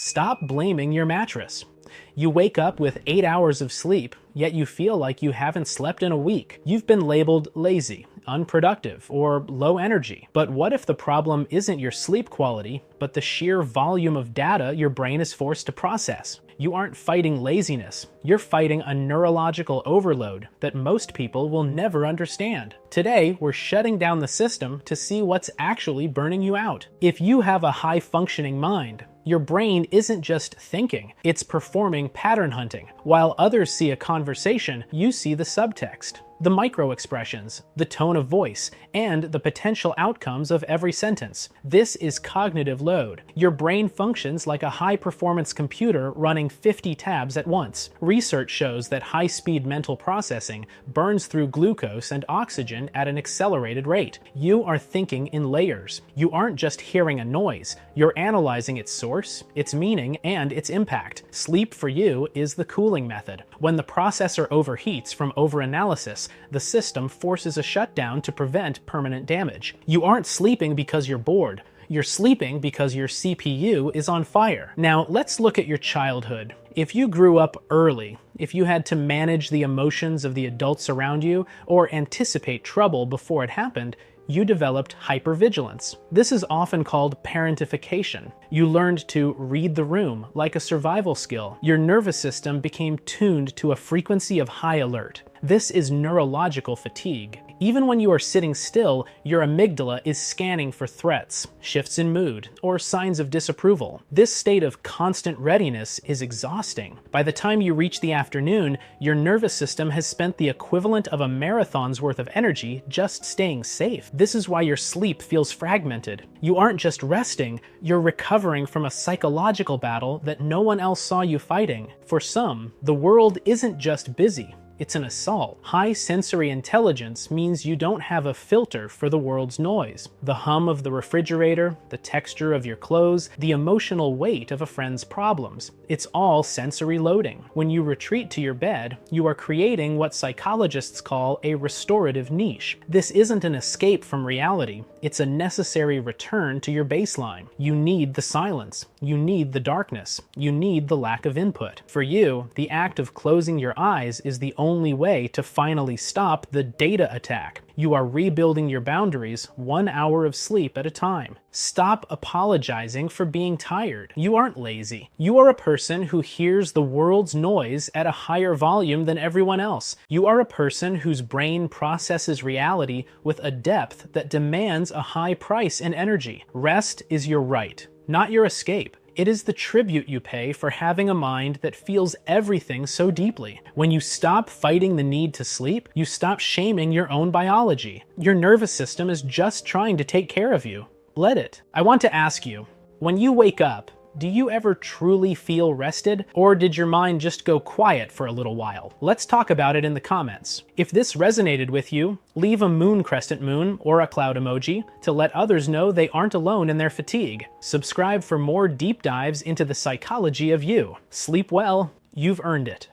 Stop blaming your mattress. You wake up with 8 hours of sleep, yet you feel like you haven't slept in a week. You've been labeled lazy, unproductive, or low energy. But what if the problem isn't your sleep quality, but the sheer volume of data your brain is forced to process? You aren't fighting laziness, you're fighting a neurological overload that most people will never understand. Today, we're shutting down the system to see what's actually burning you out. If you have a high-functioning mind, your brain isn't just thinking, it's performing pattern hunting. While others see a conversation, you see the subtext, the micro-expressions, the tone of voice, and the potential outcomes of every sentence. This is cognitive load. Your brain functions like a high-performance computer running 50 tabs at once. Research shows that high-speed mental processing burns through glucose and oxygen at an accelerated rate. You are thinking in layers. You aren't just hearing a noise, you're analyzing its source, its meaning, and its impact. Sleep for you is the cooling method. When the processor overheats from overanalysis, the system forces a shutdown to prevent permanent damage. You aren't sleeping because you're bored. You're sleeping because your CPU is on fire. Now, let's look at your childhood. If you grew up early, if you had to manage the emotions of the adults around you or anticipate trouble before it happened, you developed hypervigilance. This is often called parentification. You learned to read the room like a survival skill. Your nervous system became tuned to a frequency of high alert. This is neurological fatigue. Even when you are sitting still, your amygdala is scanning for threats, shifts in mood, or signs of disapproval. This state of constant readiness is exhausting. By the time you reach the afternoon, your nervous system has spent the equivalent of a marathon's worth of energy just staying safe. This is why your sleep feels fragmented. You aren't just resting, you're recovering from a psychological battle that no one else saw you fighting. For some, the world isn't just busy. It's an assault. High sensory intelligence means you don't have a filter for the world's noise. The hum of the refrigerator, the texture of your clothes, the emotional weight of a friend's problems. It's all sensory loading. When you retreat to your bed, you are creating what psychologists call a restorative niche. This isn't an escape from reality. It's a necessary return to your baseline. You need the silence. You need the darkness. You need the lack of input. For you, the act of closing your eyes is the only way to finally stop the data attack. You are rebuilding your boundaries 1 hour of sleep at a time. Stop apologizing for being tired. You aren't lazy. You are a person who hears the world's noise at a higher volume than everyone else. You are a person whose brain processes reality with a depth that demands a high price in energy. Rest is your right, not your escape. It is the tribute you pay for having a mind that feels everything so deeply. When you stop fighting the need to sleep, you stop shaming your own biology. Your nervous system is just trying to take care of you. Let it. I want to ask you, when you wake up, do you ever truly feel rested, or did your mind just go quiet for a little while? Let's talk about it in the comments. If this resonated with you, leave a moon crescent moon or a cloud emoji to let others know they aren't alone in their fatigue. Subscribe for more deep dives into the psychology of you. Sleep well, you've earned it.